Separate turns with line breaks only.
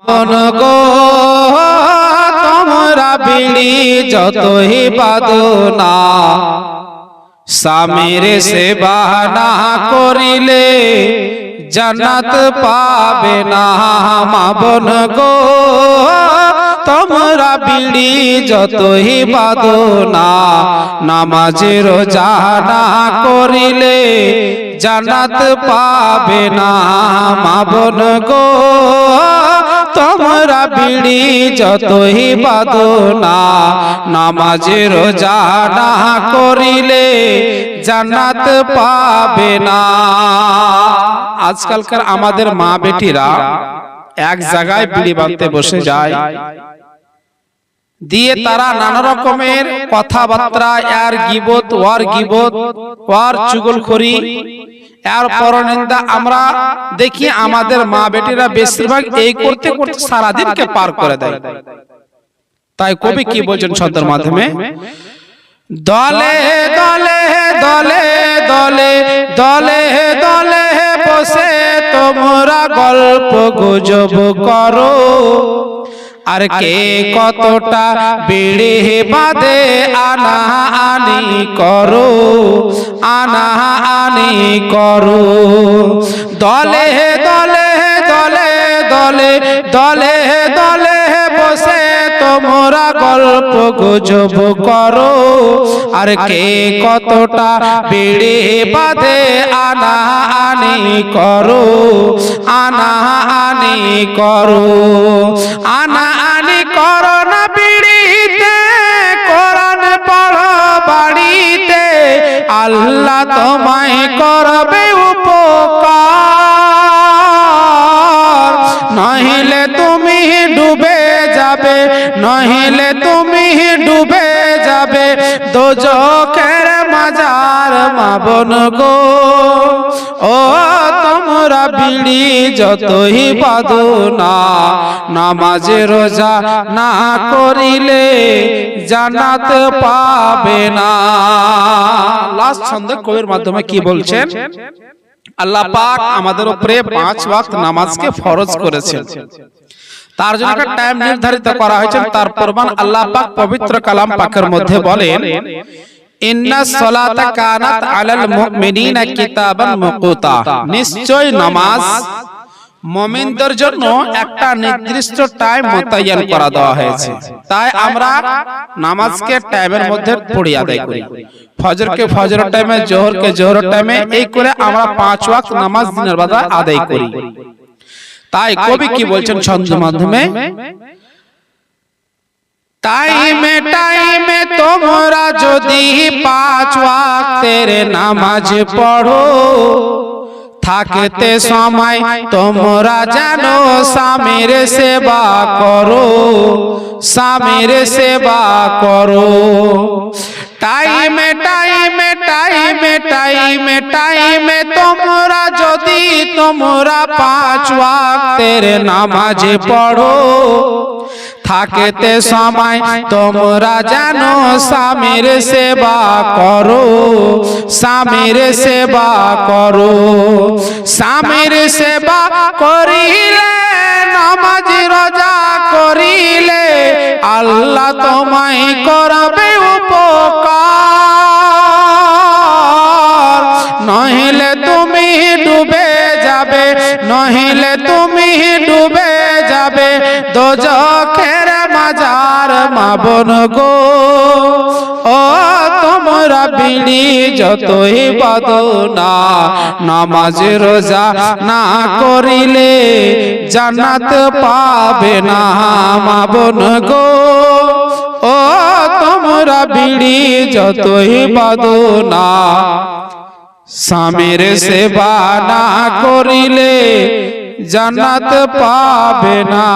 বোন গো তোমরা বিড়ি যতই বাঁধো না, স্বামীর সেবা না করিলে জান্নাত পাবে না। মা বোন গো তোমরা বিড়ি যতই বাঁধো না, নামাজ রোজা না করিলে জান্নাত পাবে না। মা বোন গো তোমরা বিড়ি যতই বাঁধো না, নামাজ রোজা না করিলে জান্নাত পাবে না। আজকালকার আমাদের মা বেটিরা এক জায়গায় বিড়ি বাঁধতে বসে যায়, দিয়ে তারা নানা রকমের কথাবার্তা, এর গীবত ওর গীবত ওর চুগলখড়ি এর পরনিন্দা আমরা দেখি আমাদের মা বেটিরা বেশিরভাগ এই করতে করতে সারা দিনকে পার করে দেয়। তাই কবি কি বলছেন ছন্দের মাধ্যমে, দলে দলে দলে দলে দলে দলে বসে তোমরা গল্প গুজব করো, আর কে কতটা বিড়ি বাঁধে আনা আনি করো, আনা আনি করো। দলে দলে দলে দলে দলে দলে বসে তোমরা গল্প গুজব করো, আর কে কতটা বিড়ি বাঁধে আনা আনি করো, আনা আনি করো। আনা আনি করো না বিড়িতে, কোরআন পড়ো বাড়িতে, আল্লাহ তোমায় করবে উপকার। নহিলে তুমি ডুবে যাবে, নহিলে তুমি ডুবে যাবে দোজখের মাজার। মা বোন গো ও তোমরা বিড়ি যতই বাঁধো না, নামাজ রোজা না করিলে জান্নাত পাবে না। লাস্ট ছন্দে কবির মাধ্যমে কি বলছেন, আল্লাহ পাক আমাদের উপরে 5 ওয়াক্ত নামাজকে ফরজ করেছেন, তার জন্য একটা টাইম নির্ধারিত করা হয়েছে। তার প্রমাণ আল্লাহ পাক পবিত্র কালাম পাকের মধ্যে বলেন, ইন্নাস সালাতা কানাত আলাল মুমিনিনা কিতাবান মাওকুতা, নিশ্চয় নামাজ মুমিনদের জন্য একটা নির্দিষ্ট টাইম মোতায়েন করা দেওয়া হয়েছে। তাই আমরা নামাজকে টাইমের মধ্যে পড়ি আদায় করি, ফজরকে ফজরের টাইমে, জোহরকে জোহরের টাইমে, এই করে আমরা 5 ওয়াক্ত নামাজ দিনের বেলা আদায় করি। তাই কবি কি বলছেন ছন্দের মাধ্যমে, টাইমে টাইমে তোমরা যদি 5 ওয়াক্তের নামাজ পড়ো, থাকতে সময় তোমরা জানো স্বামীর সেবা করো, স্বামীর সেবা করো। টাইমে টাইমে টাইমে টাইমে টাইমে তোমরা যদি তোমরা 5 ওয়াক্তের নামাজ পড়ো, থাকতে সময় তোমরা জানো স্বামীর সেবা করো, স্বামীর সেবা করো। স্বামীর সেবা করিলে, নামাজ রোজা করিলে আল্লাহ তোমায় করবে উপকার। নহিলে তুমি ডুবে যাবে, নহিলে তুমি ডুবে যাবে দোজখের মাজার। মা বোন গো ও তোমরা বিড়ি যতই বাঁধো না, নামাজ রোজা না করিলে জান্নাত পাবে না। মা বোন গো ও তোমরা বিড়ি যতই বাঁধো না, স্বামীর সেবা না করিলে জান্নাত পাবে না।